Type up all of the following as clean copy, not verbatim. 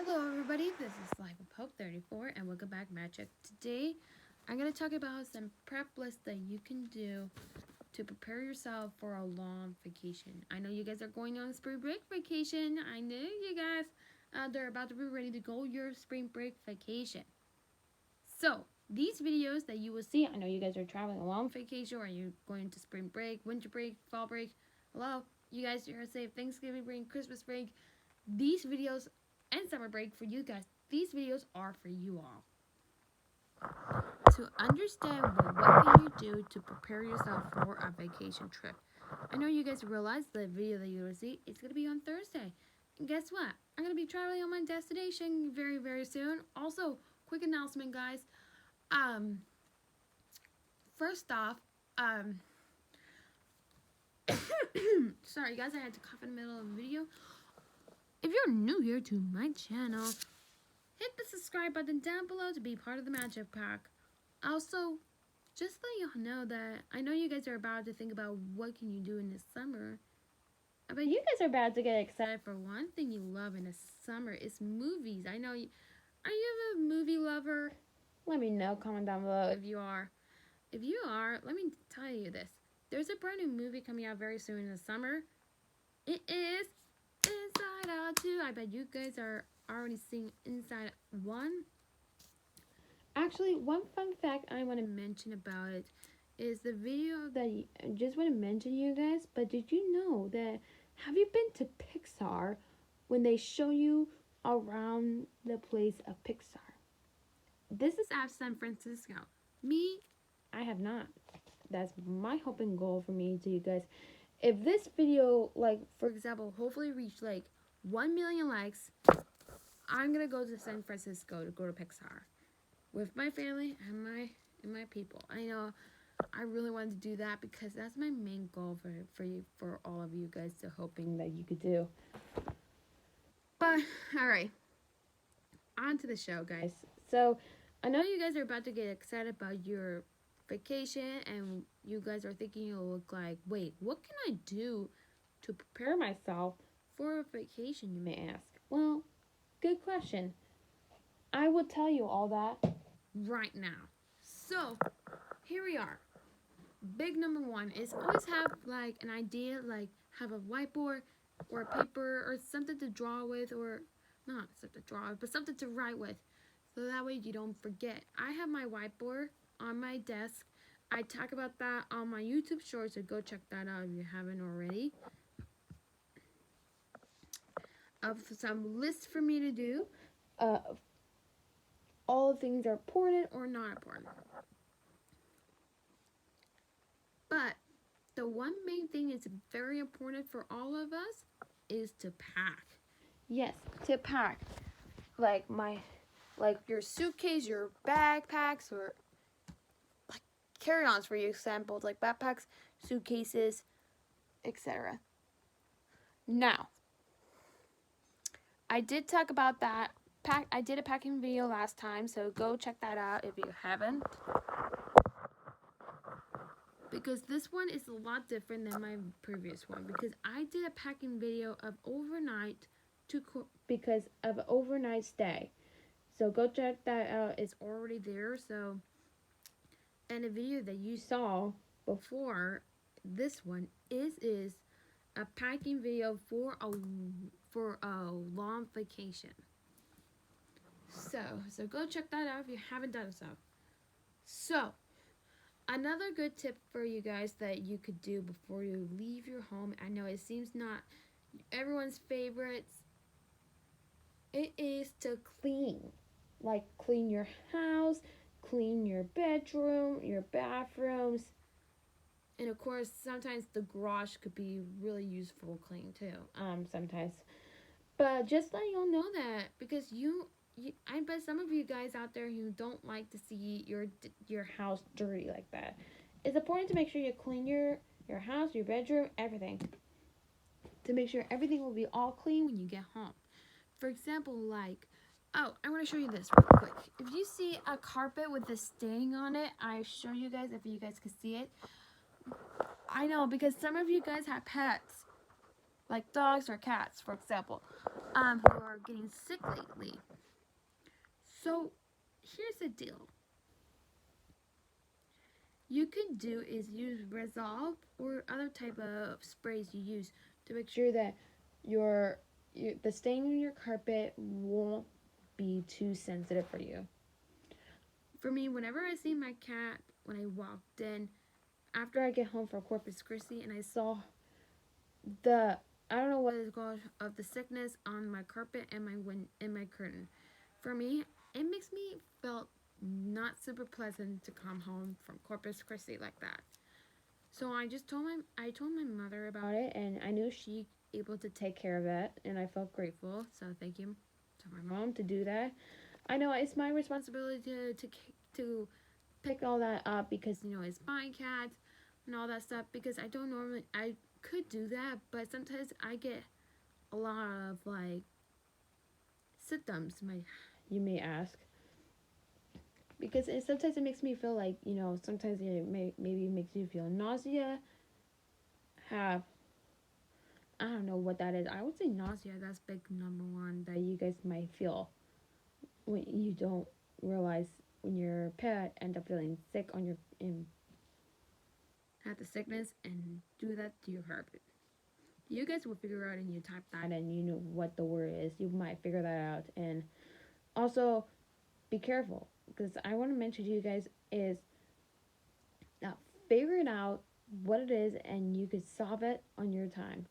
Hello everybody, this is Life of Hope 34 and welcome back Magic. Today I'm going to talk about some prep lists that you can do to prepare yourself for a long vacation. I know you guys are going on spring break vacation. I know you guys they're about to be ready to go your spring break vacation. So these videos that you will see, I know you guys are traveling a long vacation, or you're going to spring break, winter break, fall break. Hello, you guys are safe Thanksgiving break, Christmas break. These videos and summer break for you guys. These videos are for you all. To understand what can you do to prepare yourself for a vacation trip. I know you guys realize the video that you will see is going to be on Thursday. And guess what? I'm going to be traveling on my destination very, very soon. Also, quick announcement, guys. First off, sorry guys, I had to cough in the middle of the video. If you're new here to my channel, hit the subscribe button down below to be part of the Magic Pack. Also, just let y'all know that I know you guys are about to think about what can you do in the summer. But you guys are about to get excited for one thing you love in the summer is movies. I know you. Are you a movie lover? Let me know. Comment down below if you are. If you are, let me tell you this. There's a brand new movie coming out very soon in the summer. It is Inside Out 2. I bet you guys are already seeing Inside 1. Actually, one fun fact I want to mention about it is the video that I just want to mention you guys, but did you know that, have you been to Pixar when they show you around the place of Pixar? This is at San Francisco. Me, I have not. That's my hope and goal for me to you guys. If this video, like, for example, hopefully reach like 1 million likes, I'm gonna go to San Francisco to go to Pixar with my family and my people. I know I really wanted to do that because that's my main goal for all of you guys, to hoping that you could do. But all right, on to the show, guys. So I know you guys are about to get excited about your vacation, and you guys are thinking you'll look like, wait, what can I do to prepare myself for a vacation, you may ask? Well, good question. I will tell you all that right now. So here we are. Big number one is always have like an idea, like have a whiteboard or a paper or something to draw with, or not something to draw with, but something to write with, so that way you don't forget. I have my whiteboard on my desk. I talk about that on my YouTube shorts, so go check that out if you haven't already. Of some lists for me to do. All things are important or not important. But the one main thing is very important for all of us is to pack. Yes, to pack. Like your suitcase, your backpacks, or like carry-ons for you, examples like backpacks, suitcases, etc. Now, I did talk about that. I did a packing video last time, so go check that out if you haven't. Because this one is a lot different than my previous one, because I did a packing video of overnight because of an overnight stay. So go check that out. It's already there. So, and the video that you saw before this one is a packing video for a long vacation. So go check that out if you haven't done so. So, another good tip for you guys that you could do before you leave your home, I know it seems not everyone's favorites, it is to clean. Like clean your house, clean your bedroom, your bathrooms, and of course sometimes the garage could be really useful clean too. Sometimes. But just let y'all know that, because I bet some of you guys out there who don't like to see your house dirty like that. It's important to make sure you clean your house, your bedroom, everything, to make sure everything will be all clean when you get home. For example, like, oh, I want to show you this real quick. If you see a carpet with a stain on it, I show you guys if you guys can see it. I know, because some of you guys have pets, like dogs or cats, for example. who are getting sick lately. So here's the deal. You can do is use Resolve or other type of sprays you use to make sure that the stain on your carpet won't be too sensitive for you. For me, whenever I see my cat when I walked in, after I get home from Corpus Christi and I saw I don't know what it's called, of the sickness on my carpet and my curtain. For me, it makes me feel not super pleasant to come home from Corpus Christi like that. So I told my mother about it, and I knew she able to take care of it, and I felt grateful. So thank you to my mom to do that. I know it's my responsibility to pick all that up because it's my cat and all that stuff, because I could do that, but sometimes I get a lot of like symptoms, you may ask, because sometimes it makes me feel like sometimes maybe makes you feel nausea, have I don't know what that is. I would say nausea, that's big number one that you guys might feel when you don't realize when your pet end up feeling sick on your have the sickness and do that to your carpet. You guys will figure out, and you type that and you know what the word is. You might figure that out. And also be careful, because I want to mention to you guys is figure it out what it is and you could solve it on your time.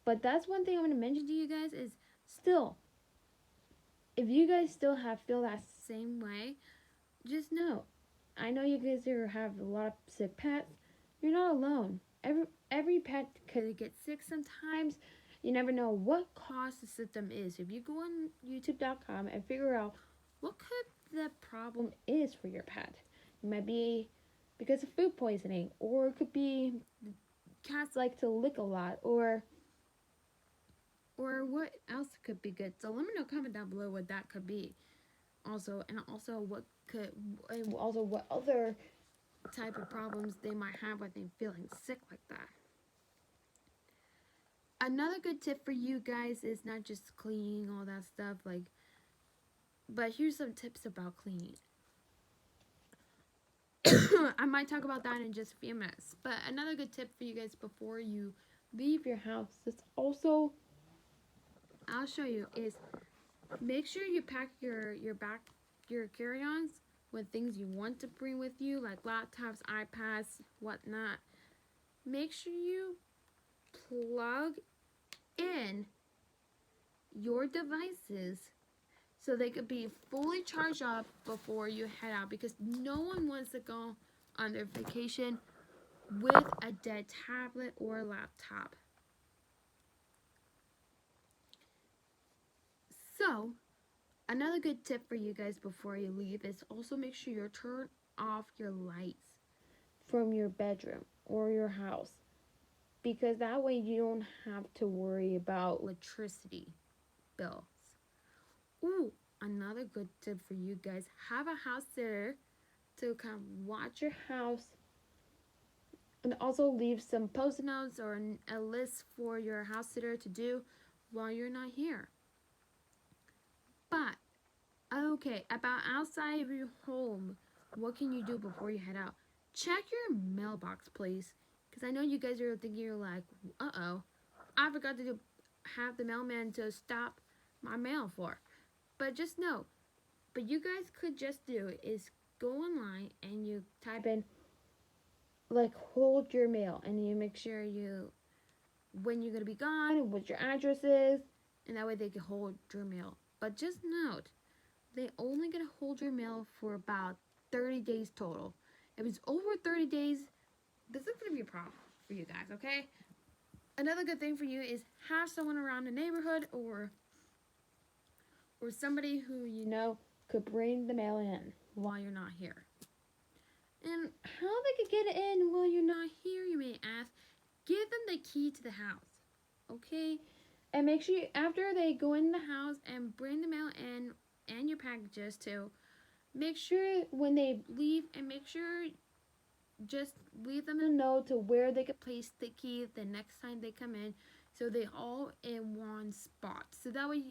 But that's one thing I want to mention to you guys is still, if you guys still feel that same way, just know, I know you guys have a lot of sick pets. You're not alone. Every pet could get sick sometimes. You never know what cause the symptom is. If you go on YouTube.com and figure out what could the problem is for your pet, it might be because of food poisoning, or it could be cats like to lick a lot, or what else could be good. So let me know, comment down below what that could be. Also what other type of problems they might have when they're feeling sick like that. Another good tip for you guys is not just cleaning all that stuff, but here's some tips about cleaning. I might talk about that in just a few minutes. But another good tip for you guys before you leave your house is also, I'll show you, is make sure you pack your carry-ons with things you want to bring with you, like laptops, iPads, whatnot. Make sure you plug in your devices so they could be fully charged up before you head out, because no one wants to go on their vacation with a dead tablet or laptop. So another good tip for you guys before you leave is also make sure you turn off your lights from your bedroom or your house, because that way you don't have to worry about electricity bills. Ooh, another good tip for you guys, have a house sitter to come watch your house, and also leave some post-it notes or a list for your house sitter to do while you're not here. But okay, about outside of your home, what can you do before you head out? Check your mailbox, please, because I know you guys are thinking, you're like, uh-oh, I forgot to have the mailman to stop my mail for. But just know, but you guys could just do is go online and you type in hold your mail, and you make sure when you're gonna be gone, what your address is, and that way they can hold your mail. But just note, they only gonna hold your mail for about 30 days total. If it's over 30 days, this is gonna be a problem for you guys, okay? Another good thing for you is have someone around the neighborhood or somebody who could bring the mail in while you're not here. And how they could get it in while you're not here, you may ask. Give them the key to the house, okay? And make sure after they go in the house and bring the mail in and your packages too, make sure when they leave, and make sure just leave them a note to where they could place the key the next time they come in. so they all in one spot. So that way,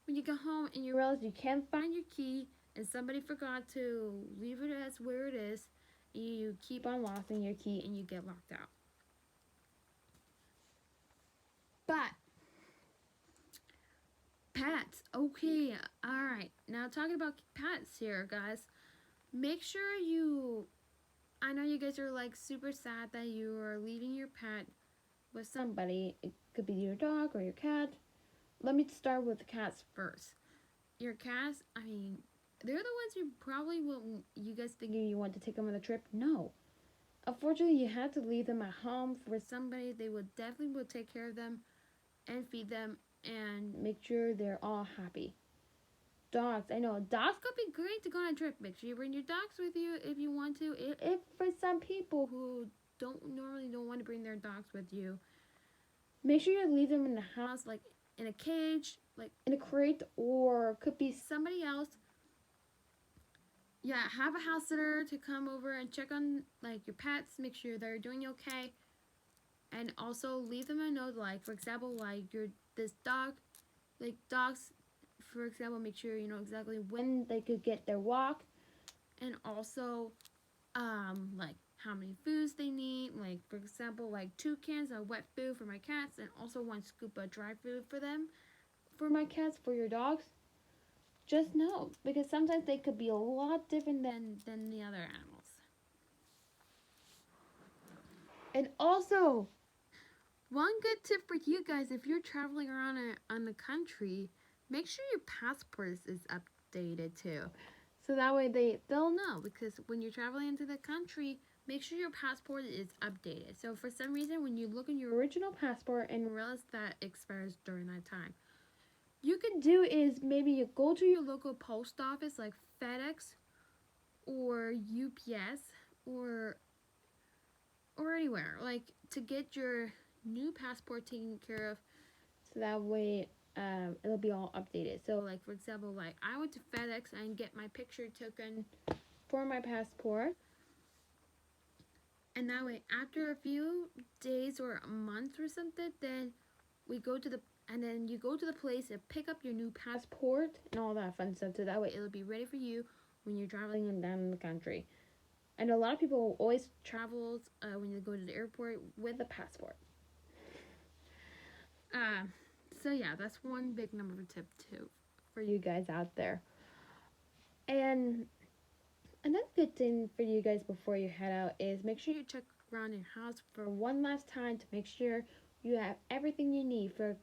when you go home and you realize you can't find your key and somebody forgot to leave it as where it is, you keep on losing your key and you get locked out. But pets, okay, all right. Now talking about pets here, guys. Make sure you. I know you guys are like super sad that you are leaving your pet with somebody. It could be your dog or your cat. Let me start with the cats first. Your cats, I mean, they're the ones you probably will. You guys thinking you want to take them on a trip? No. Unfortunately, you had to leave them at home for somebody. They would definitely will take care of them and feed them and make sure they're all happy. Dogs, I know dogs could be great to go on a trip. Make sure you bring your dogs with you if you want to. If for some people who don't want to bring their dogs with you, make sure you leave them in the house, like in a cage, like in a crate, or could be somebody else. Yeah, have a house sitter to come over and check on like your pets, make sure they're doing okay, and also leave them a note. Like for example, like your this dog, like dogs, for example, make sure you know exactly when they could get their walk, and also like how many foods they need. Like for example, like 2 cans of wet food for my cats, and also 1 scoop of dry food for them. For my cats, for your dogs, just know because sometimes they could be a lot different than the other animals. And also, one good tip for you guys if you're traveling around on the country, make sure your passport is updated too. So that way they'll know because when you're traveling into the country, make sure your passport is updated. So for some reason when you look in your original passport and realize that expires during that time, you can do is maybe you go to your local post office like FedEx or UPS or anywhere like to get your new passport taken care of so that way it'll be all updated. So like for example, like I went to FedEx and get my picture taken for my passport, and that way after a few days or a month or something, then we go to the and then you go to the place and pick up your new passport and all that fun stuff so that way it'll be ready for you when you're traveling down the country. And a lot of people always travels when you go to the airport with a passport. Uh, so yeah, that's one big number tip too for you guys out there. And another good thing for you guys before you head out is make sure you check around your house for one last time to make sure you have everything you need. For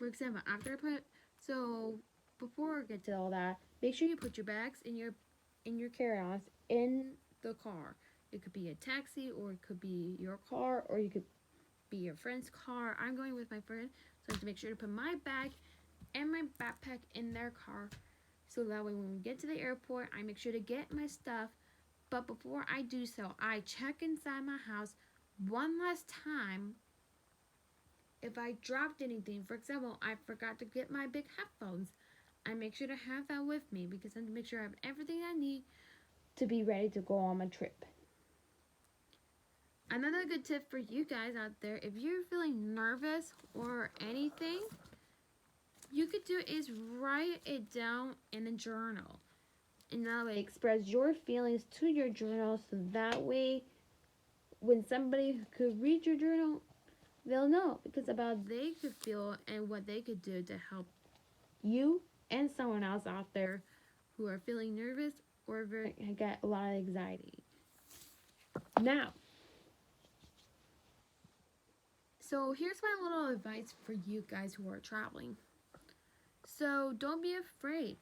example, after I put so before I get to all that, make sure you put your bags in your carry-ons in the car. It could be a taxi or it could be your car or you could be your friend's car. I'm going with my friend, so I have to make sure to put my bag and my backpack in their car. So that way when we get to the airport, I make sure to get my stuff. But before I do so, I check inside my house one last time if I dropped anything. For example, I forgot to get my big headphones. I make sure to have that with me because I have to make sure I have everything I need to be ready to go on my trip. Another good tip for you guys out there, if you're feeling nervous or anything, you could do is write it down in a journal. And that way express your feelings to your journal so that way when somebody could read your journal, they'll know because about they could feel and what they could do to help you and someone else out there who are feeling nervous or get a lot of anxiety. Now, so here's my little advice for you guys who are traveling. So don't be afraid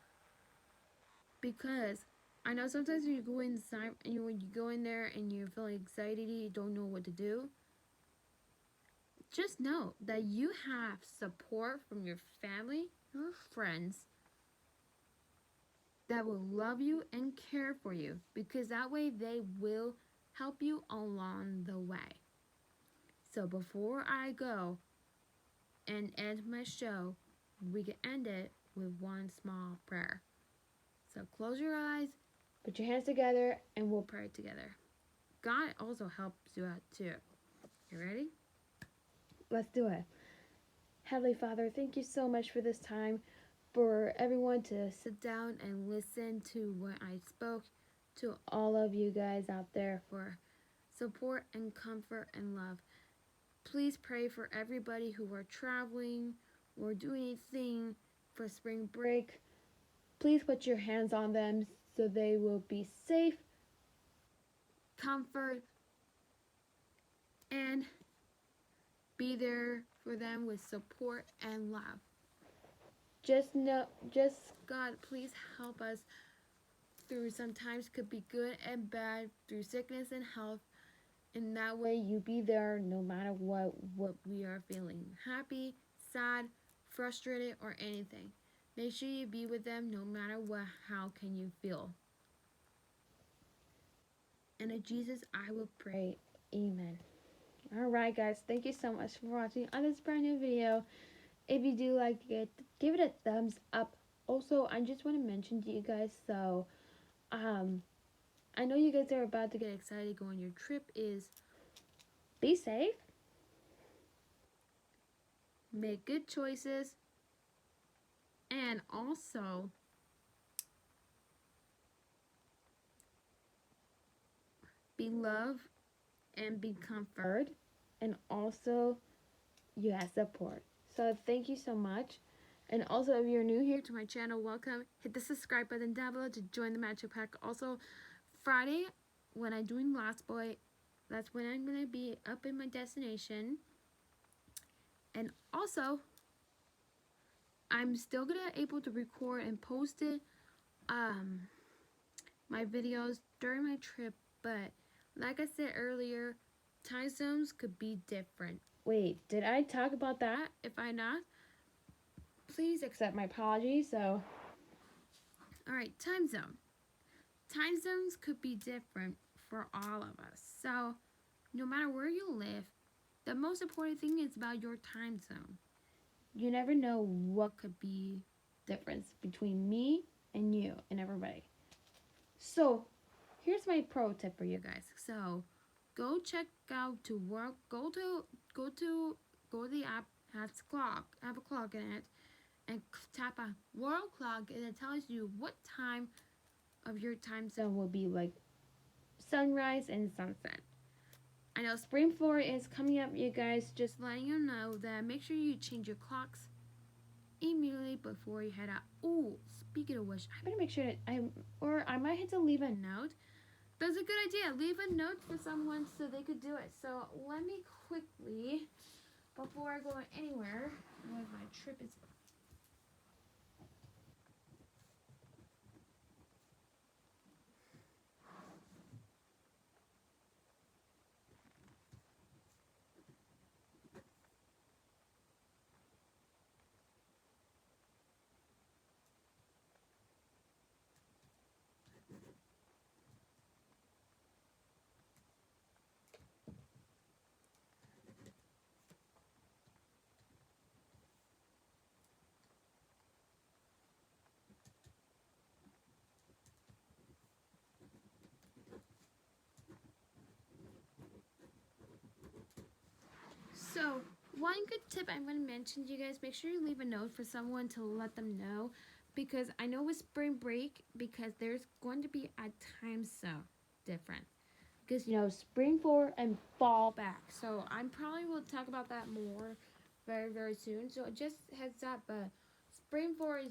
because I know sometimes when you go inside and when you go in there and you're feeling anxiety, you don't know what to do. Just know that you have support from your family, your friends that will love you and care for you because that way they will help you along the way. So before I go and end my show, we can end it with one small prayer. So close your eyes, put your hands together, and we'll pray together. God also helps you out too. You ready? Let's do it. Heavenly Father, thank you so much for this time, for everyone to sit down and listen to what I spoke, to all of you guys out there for support and comfort and love. Please pray for everybody who are traveling or doing anything for spring break. Please put your hands on them so they will be safe, comfort, and be there for them with support and love. Just God, please help us through sometimes could be good and bad, through sickness and health. And that way you be there no matter what we are feeling. Happy, sad, frustrated, or anything. Make sure you be with them no matter what. How can you feel? And in Jesus, I will pray. Amen. Alright guys, thank you so much for watching on this brand new video. If you do like it, give it a thumbs up. Also, I just want to mention to you guys, so I know you guys are about to get excited going your trip, is be safe, make good choices, and also be love and be comfort, and also you have support. So thank you so much. And also, if you're new here to my channel, welcome. Hit the subscribe button down below to join the magic pack. Also, Friday, when I'm doing Lost Boy, that's when I'm going to be up in my destination. And also, I'm still going to able to record and post it, my videos during my trip. But like I said earlier, time zones could be different. Wait, did I talk about that? If I not, please accept my apology. So, alright, time zone. Time zones could be different for all of us. So, no matter where you live, the most important thing is about your time zone. You never know what could be difference between me and you and everybody. So, here's my pro tip for you guys. So, go check out to work. Go to the app, has have a clock in it, and tap on world clock, and it tells you what time of your time zone will be, like sunrise and sunset. I know spring forward is coming up, you guys. Just letting you know that make sure you change your clocks immediately before you head out. Oh, speaking of which, I better make sure that I might have to leave a note. That's a good idea. Leave a note for someone so they could do it. So let me quickly, before I go anywhere, when my trip is. So, one good tip I'm going to mention to you guys, make sure you leave a note for someone to let them know, because I know with spring break, because there's going to be a time zone difference. Because, spring forward and fall back. So, I probably will talk about that more very, very soon. So, just heads up, but spring forward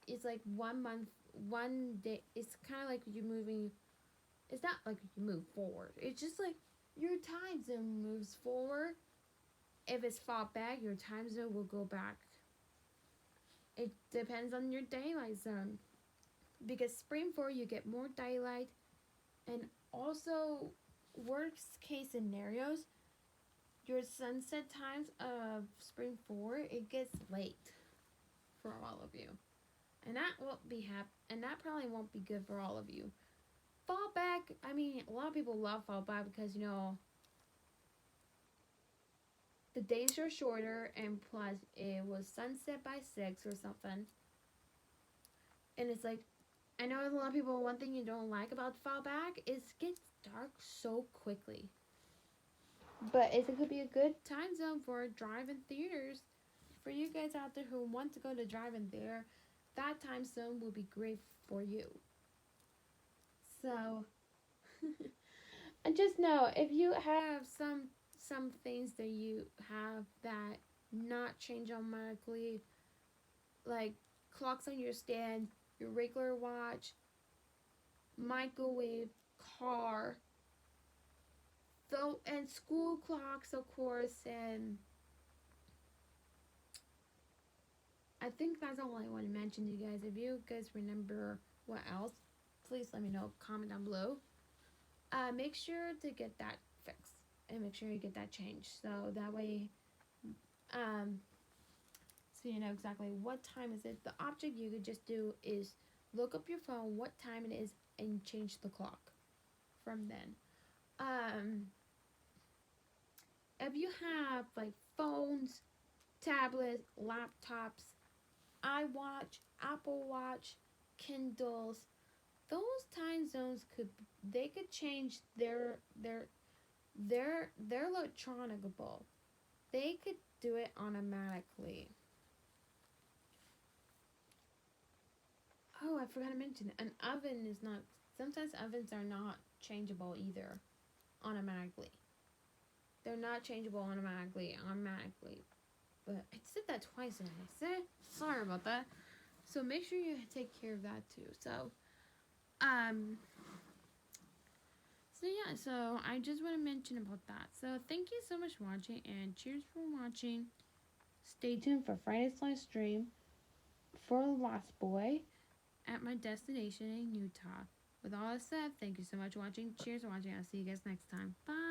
is like 1 month, 1 day. It's kind of like you're moving, it's not like you move forward. It's just like your time zone moves forward. If it's fall back, your time zone will go back. It depends on your daylight zone. Because spring forward, you get more daylight. And also, worst case scenarios, your sunset times of spring forward, it gets late for all of you. And that won't be and that probably won't be good for all of you. Fall back, I mean, a lot of people love fall back because, the days are shorter, and plus it was sunset by 6 or something. And it's like, I know a lot of people, one thing you don't like about fall back is it gets dark so quickly. But it could be a good time zone for drive-in theaters. For you guys out there who want to go to drive-in theater, that time zone will be great for you. So, and just know if you have some things that you have that not change automatically, like clocks on your stand, your regular watch, microwave, car, though, and school clocks, of course, and I think that's all I want to mention to you guys. If you guys remember what else, please let me know. Comment down below. Make sure to get that fixed and make sure you get that changed so that way, um, so you know exactly what time is it. The object you could just do is look up your phone, what time it is, and change the clock from then. Um, if you have like phones, tablets, laptops, iWatch, Apple Watch, Kindles, those time zones could change their electronicable. They could do it automatically. Oh, I forgot to mention an oven is not. Sometimes ovens are not changeable either automatically. They're not changeable automatically. But I said that twice and I said sorry about that. So make sure you take care of that too. Um so yeah, so I just want to mention about that. So thank you so much for watching and cheers for watching. Stay tuned for Friday's live stream for Lost Boy at my destination in Utah. With all that said, thank you so much for watching. Cheers for watching. I'll see you guys next time. Bye.